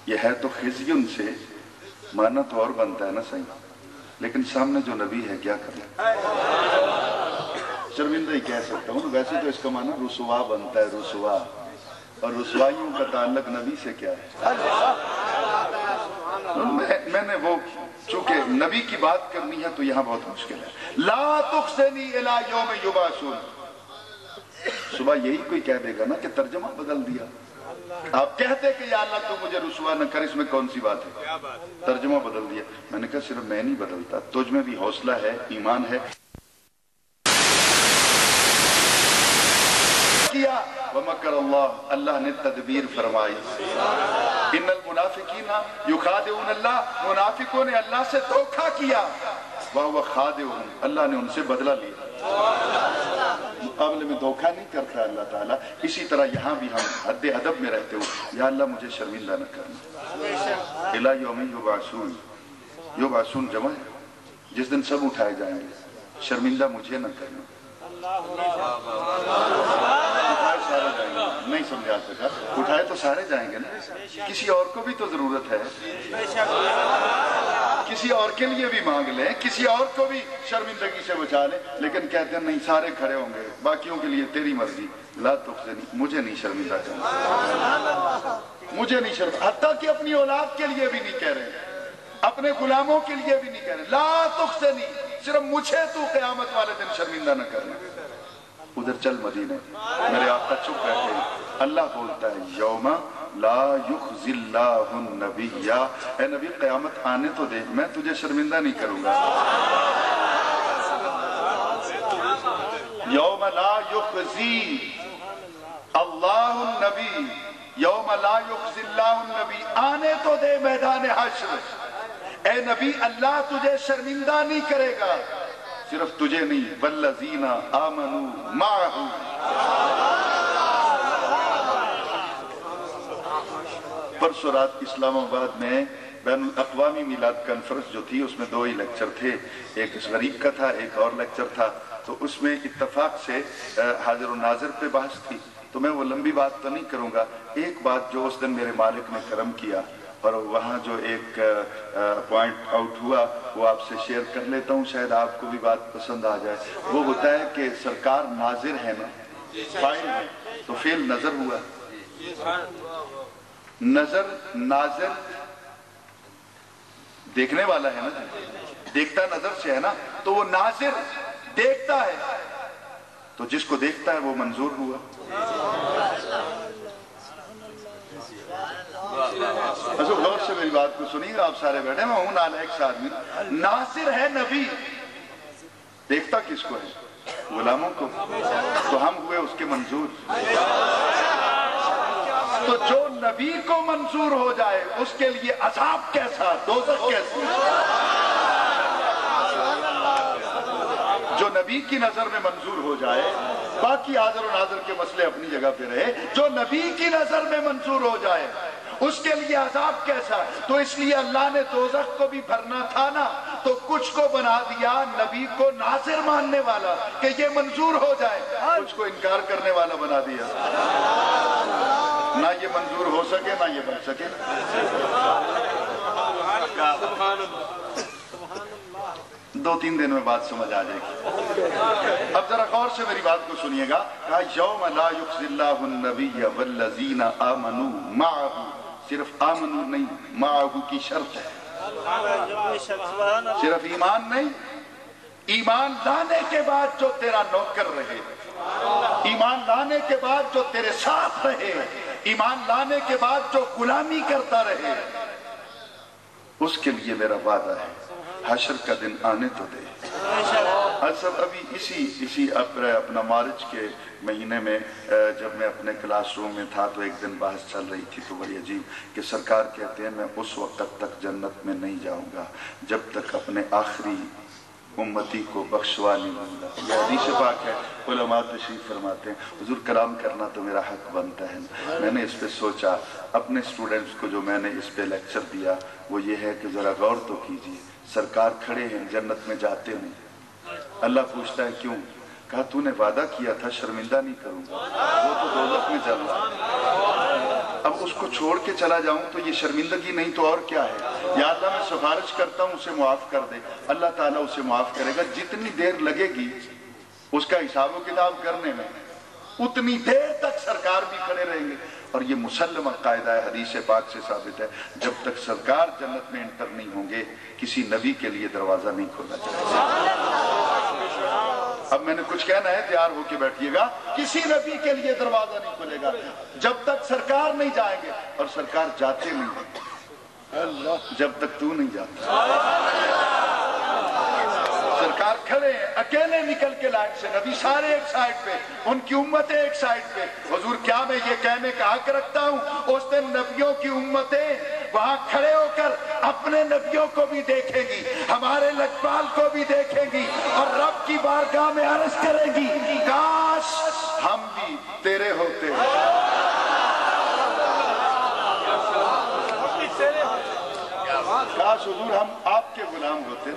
یہ ہے تو خزیون سے معنی تو اور بنتا ہے نا صحیح، لیکن سامنے جو نبی ہے کیا کریں، شرمندہ ہی کہہ سکتا ہوں. ویسے تو اس کا معنی رسوا بنتا ہے، رسوا، اور رسوائیوں کا تعلق نبی سے کیا ہے. میں نے وہ چونکہ نبی کی بات کرنی ہے تو یہاں بہت مشکل ہے. لا تخزنی الی یوم یبعثون. صبح یہی کوئی کہہ دے گا نا کہ ترجمہ بدل دیا. آپ کہتے کہ یا اللہ تو مجھے رسوا نہ کر، اس میں کون سی بات ہے، ترجمہ بدل دیا. میں نے کہا صرف میں نہیں بدلتا، تجھ میں بھی حوصلہ ہے، ایمان ہے. کیا ومکر اللہ، اللہ نے تدبیر فرمائی. ان المنافقین یخادعون اللہ، منافقوں نے اللہ سے دھوکہ کیا. وہو خادعهم، اللہ نے ان سے بدلہ لیا. مقابلے میں دھوکہ نہیں کرتا اللہ تعالیٰ. اسی طرح یہاں بھی ہم حد ادب میں رہتے ہو، یا اللہ مجھے شرمندہ نہ کرنا. الی یوم یبعثون، یبعثون جمع ہے، جس دن سب اٹھائے جائیں گے، شرمندہ مجھے نہ کرنا. اٹھائے سارے جائیں گے، نہیں سمجھا سکا، اٹھائے تو سارے جائیں گے نا. کسی اور کو بھی تو ضرورت ہے، کسی اور کے لیے بھی مانگ لیں، کسی اور کو بھی شرمندگی سے بچا لیں. لیکن کہتے ہیں نہیں سارے کھڑے ہوں گے، باقیوں کے لیے تیری مرضی. لا تخزنی، مجھے نہیں شرمندہ کرنا، مجھے نہیں شرمندہ. حتیٰ کہ اپنی اولاد کے لیے بھی نہیں کہہ رہے، اپنے غلاموں کے لیے بھی نہیں کہہ رہے. لا تخزنی، صرف مجھے تو قیامت والے دن شرمندہ نہ کرنا. ادھر چل مدینے، میرے آقا چپ رہتے ہیں. اللہ بولتا ہے یوم لا یخزی اللہ النبی. اے نبی قیامت آنے تو دے، میں تجھے شرمندہ نہیں کروں گا. یوم لا یخزی اللہ النبی، یوم لا یخزی اللہ النبی. آنے تو دے میدان حشر. اے نبی اللہ تجھے شرمندہ نہیں کرے گا، صرف تجھے نہیں، والذین آمنوا معہ. پرسوں رات اسلام آباد میں بین الاقوامی میلاد کانفرنس جو تھی، اس میں 2 ہی لیکچر تھے، ایک اس غریب کا تھا، ایک اور لیکچر تھا. تو اس میں اتفاق سے حاضر و ناظر پہ بحث تھی، تو میں وہ لمبی بات تو نہیں کروں گا. ایک بات جو اس دن میرے مالک نے کرم کیا اور وہاں جو ایک پوائنٹ آؤٹ ہوا وہ آپ سے شیئر کر لیتا ہوں، شاید آپ کو بھی بات پسند آ جائے. وہ ہوتا ہے کہ سرکار ناظر ہے نا، فاعل ہے تو فعل نظر ہوا. نظر، ناظر دیکھنے والا ہے نا، دیکھتا نظر سے ہے نا، تو وہ ناظر دیکھتا ہے، تو جس کو دیکھتا ہے وہ منظور ہوا. غور سے میری بات کو سنیے گا، آپ سارے بیٹھے، میں ہوں نالائق سے آدمی. ناصر ہے نبی، دیکھتا کس کو ہے؟ غلاموں کو، تو ہم ہوئے اس کے منظور. تو جو نبی کو منظور ہو جائے اس کے لیے عذاب کیسا، دوزخ کیسی. جو نبی کی نظر میں منظور ہو جائے، باقی حاضر و ناظر کے مسئلے اپنی جگہ پہ رہے، جو نبی کی نظر میں منظور ہو جائے اس کے لیے عذاب کیسا. تو اس لیے اللہ نے دوزخ کو بھی بھرنا تھا نا، تو کچھ کو بنا دیا نبی کو ناظر ماننے والا کہ یہ منظور ہو جائے، کچھ کو انکار کرنے والا بنا دیا. نہ یہ منظور ہو سکے نہ یہ بن سکے. دو تین دن میں بات سمجھ آ جائے گی. اب ذرا غور سے میری بات کو سنیے گا. کہا یوم لا یخزی اللہ النبی والذین آمنوا معہ. صرف آمنوا نہیں، معہ کی شرط ہے. صرف ایمان نہیں، ایمان لانے کے بعد جو تیرا نوکر رہے، ایمان لانے کے بعد جو تیرے ساتھ رہے، ایمان لانے کے بعد جو غلامی کرتا رہے، اس کے لیے میرا وعدہ ہے حشر کا دن آنے تو دے. سب ابھی اسی اپنا مارچ کے مہینے میں جب میں اپنے کلاس روم میں تھا تو ایک دن بحث چل رہی تھی تو بڑی عجیب کہ سرکار کہتے ہیں میں اس وقت تک جنت میں نہیں جاؤں گا جب تک اپنے آخری امتی کو بخشوا نہیں لوں گا. یہ حدیث پاک ہے، علماء تشریف فرماتے ہیں. حضور کلام کرنا تو میرا حق بنتا ہے. میں نے اس پہ سوچا، اپنے اسٹوڈنٹس کو جو میں نے اس پہ لیکچر دیا وہ یہ ہے کہ ذرا غور تو کیجیے. سرکار کھڑے ہیں، جنت میں جاتے نہیں. اللہ پوچھتا ہے کیوں؟ کہا تو نے وعدہ کیا تھا شرمندہ نہیں کروں گا، وہ تو دوزخ میں چل رہا ہے. اب اس کو چھوڑ کے چلا جاؤں تو یہ شرمندگی نہیں تو اور کیا ہے. یا اللہ میں سفارش کرتا ہوں اسے معاف کر دے. اللہ تعالیٰ اسے معاف کرے گا. جتنی دیر لگے گی اس کا حساب و کتاب کرنے میں اتنی دیر تک سرکار بھی کھڑے رہیں گے. اور یہ مسلمہ قاعدہ ہے, حدیث پاک سے ثابت ہے, جب تک سرکار جنت میں انٹر نہیں ہوں گے کسی نبی کے لیے دروازہ نہیں کھولنا چاہیے. اب میں نے کچھ کہنا ہے, تیار ہو کے بیٹھیے گا. کسی نبی کے لیے دروازہ نہیں کھلے گا جب تک سرکار نہیں جائیں گے, اور سرکار جاتے نہیں جب تک تو نہیں جاتا. سرکار کھڑے ہیں اکیلے نکل کے لائن سے, نبی سارے ایک سائیڈ پہ, ان کی امتیں ایک سائیڈ پہ. حضور کیا میں یہ کہنے کا حق رکھتا ہوں اس دن نبیوں کی امتیں وہاں کھڑے ہو کر اپنے نبیوں کو بھی دیکھیں گی, ہمارے لجپال کو بھی دیکھیں گی, اور رب کی بارگاہ میں عرض کریں گی کاش ہم بھی تیرے ہوتے. کاش حضور ہم آپ کے غلام ہوتے.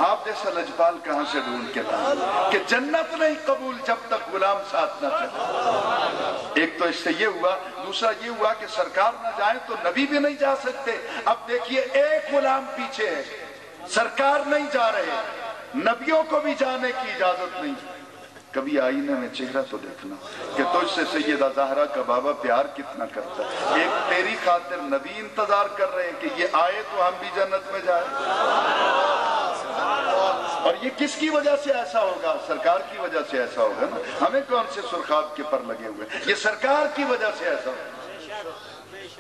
آپ جیسا لجپال کہاں سے ڈھونڈ کے لائیں کہ جنت نہیں قبول جب تک غلام ساتھ نہ چلے. ایک تو اس سے یہ ہوا, دوسرا یہ ہوا کہ سرکار نہ جائیں تو نبی بھی نہیں جا سکتے. اب دیکھیے ایک غلام پیچھے ہے, سرکار نہیں جا رہے, نبیوں کو بھی جانے کی اجازت نہیں. کبھی آئینے میں چہرہ تو دیکھنا کہ تجھ سے سیدہ زہرا کا بابا پیار کتنا کرتا ہے. ایک تیری خاطر نبی انتظار کر رہے ہیں کہ یہ آئے تو ہم بھی جنت میں جائیں. اور یہ کس کی وجہ سے ایسا ہوگا؟ سرکار کی وجہ سے ایسا ہوگا نا. ہمیں کون سے سرخاب کے پر لگے ہوئے, یہ سرکار کی وجہ سے ایسا ہوگا.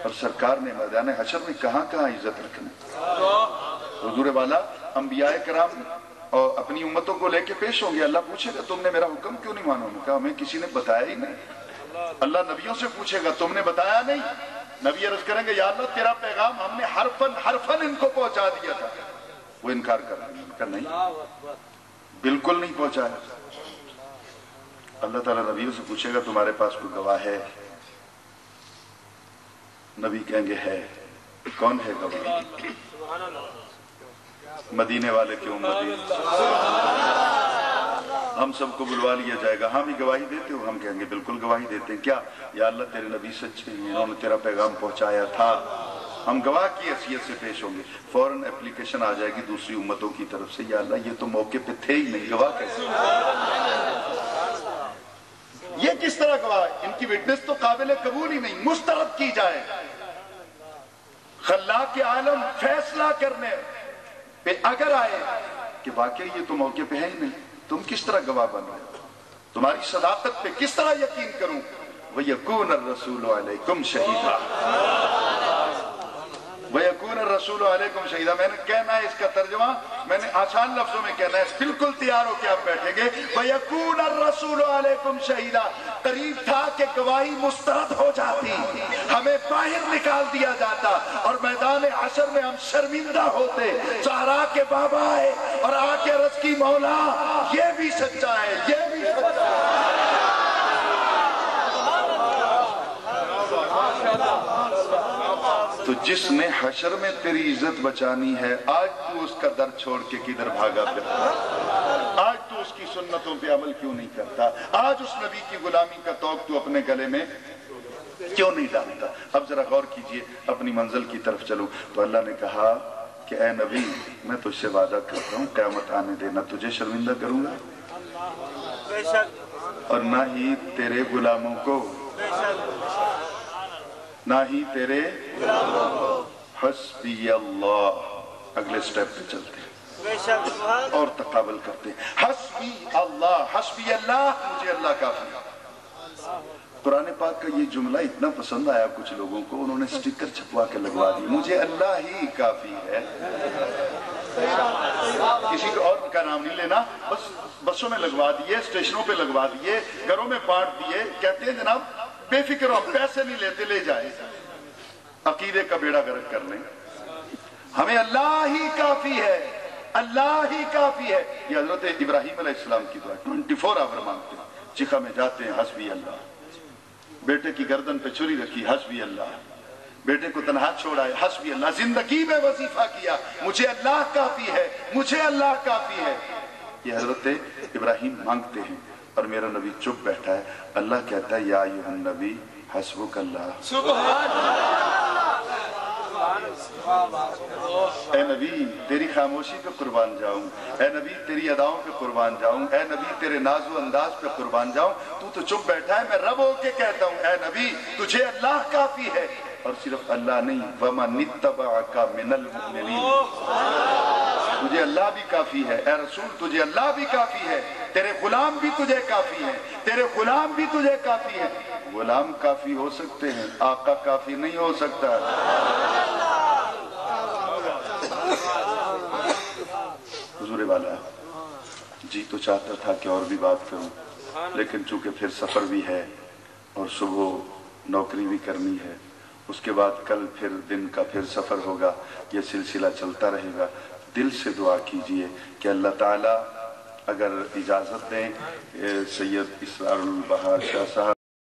اور سرکار نے میدان حشر میں کہاں کہاں عزت رکھنا. حضور والا انبیاء کرام اور اپنی امتوں کو لے کے پیش ہوں گے. اللہ پوچھے گا تم نے میرا حکم کیوں نہیں مانا؟ کہا ہمیں کسی نے بتایا ہی نہیں. اللہ نبیوں سے پوچھے گا تم نے بتایا نہیں. نبی عرض کریں گے یا اللہ تیرا پیغام ہم نے حرفن ان کو پہنچا دیا تھا. وہ انکار کر رہے ہیں کہ نہیں بالکل نہیں پہنچایا. اللہ تعالیٰ نبیوں سے پوچھے گا تمہارے پاس کوئی گواہ ہے؟ نبی کہیں گے ہے. کون ہے گواہ؟ مدینے والے کی امتی. ہم سب کو بلوا لیا جائے گا, ہم ہی گواہی دیتے ہو؟ ہم کہیں گے بالکل گواہی دیتے ہیں. کیا؟ یا اللہ تیرے نبی سچے ہیں, انہوں نے تیرا پیغام پہنچایا تھا. ہم گواہ کی حیثیت سے پیش ہوں گے. فوراً اپلیکیشن آ جائے گی دوسری امتوں کی طرف سے, یا اللہ یہ تو موقع پہ تھے ہی نہیں, گواہ کیسے؟ یہ کس طرح گواہ ہے؟ ان کی وٹنس تو قابل قبول ہی نہیں, مسترد کی جائے. خلاق عالم فیصلہ کرنے پہ اگر آئے کہ واقعی یہ تو موقع پہ ہے ہی نہیں, تم کس طرح گواہ بن رہے ہو؟ تمہاری صداقت پہ کس طرح یقین کروں؟ وَيَكُونَ الرَّسُولُ عَلَيْكُمْ شَهِيدًا. وَيَكُونَ الرَّسُولُ عَلَيْكُمْ شَهِيدًا. میں نے کہنا ہے اس کا ترجمہ, میں نے آسان لفظوں میں کہنا ہے, بالکل تیار ہو کے آپ بیٹھیں گے. وَيَكُونَ الرَّسُولُ عَلَيْكُمْ شَهِيدًا. قریب تھا کہ گواہی مسترد ہو جاتی, ہمیں باہر نکال دیا جاتا, اور میدان حشر میں ہم شرمندہ ہوتے. زہرا کے بابا آئے اور آ کے عرض کی مولا یہ بھی سچا ہے, یہ بھی سچا ہے. تو جس نے حشر میں تیری عزت بچانی ہے, آج تو اس کا در چھوڑ کے کدھر بھاگا پھرتا؟ آج تو اس کی سنتوں پہ عمل کیوں نہیں کرتا؟ آج اس نبی کی غلامی کا توق تو اپنے گلے میں کیوں نہیں ڈالتا؟ اب ذرا غور کیجئے, اپنی منزل کی طرف چلو. تو اللہ نے کہا کہ اے نبی میں تجھ سے وعدہ کرتا ہوں قیامت آنے دینا تجھے شرمندہ کروں گا, اور نہ ہی تیرے غلاموں کو, نہ ہی تیرے حسبی اللہ. اگلے سٹیپ پہ چلتے ہیں اور تقابل کرتے ہیں. حسبی اللہ, حسبی اللہ, مجھے اللہ کافی. قرآن پاک کا یہ جملہ اتنا پسند آیا کچھ لوگوں کو, انہوں نے سٹیکر چھپوا کے لگوا دی, مجھے اللہ ہی کافی ہے. کسی کو اور کا نام نہیں لینا, بس بسوں میں لگوا دیے, اسٹیشنوں پہ لگوا دیے, گھروں میں بانٹ دیے. کہتے ہیں جناب بے فکر ہو, پیسے نہیں لیتے, لے جائے, عقیدے کا بیڑا غرق کر لیں. ہمیں اللہ ہی کافی ہے, اللہ ہی کافی ہے. یہ حضرت ابراہیم علیہ السلام کی دعا, 24 آور مانگتے ہیں. چکھا میں جاتے ہیں حسبی اللہ. بیٹے کی گردن پہ چھری رکھی, حسبی اللہ. بیٹے کو تنہا چھوڑا ہے, حسبی اللہ. زندگی میں وظیفہ کیا, مجھے اللہ کافی ہے, مجھے اللہ کافی ہے. یہ حضرت ابراہیم مانگتے ہیں اور میرا نبی چپ بیٹھا ہے. اللہ کہتا ہے یا ایھا النبی حسبک اللہ. سبحان اللہ. اے نبی تیری خاموشی پہ قربان جاؤں، اے نبی تیری اداؤں پہ قربان جاؤں، اے نبی تیرے ناز و انداز پہ قربان جاؤں۔ تو چپ بیٹھا ہے، میں رب ہو کے کہتا ہوں اے نبی تجھے اللہ کافی ہے، اور صرف اللہ نہیں، وَمَنِ اتَّبَعَكَ مِنَ الْمُؤْمِنِينَ، تجھے اللہ بھی کافی ہے، اے رسول تجھے اللہ بھی کافی ہے، تیرے غلام بھی تجھے کافی ہے، تیرے غلام بھی تجھے کافی ہے۔ غلام کافی ہو سکتے ہیں، آقا کافی نہیں ہو سکتا۔ حضور والا جی تو چاہتا تھا کہ اور بھی بات کروں، لیکن چونکہ پھر سفر بھی ہے اور صبح نوکری بھی کرنی ہے، اس کے بعد کل پھر دن کا پھر سفر ہوگا، یہ سلسلہ چلتا رہے گا۔ دل سے دعا کیجئے کہ اللہ تعالیٰ اگر اجازت دیں، سید اسرار البہار شاہ صاحب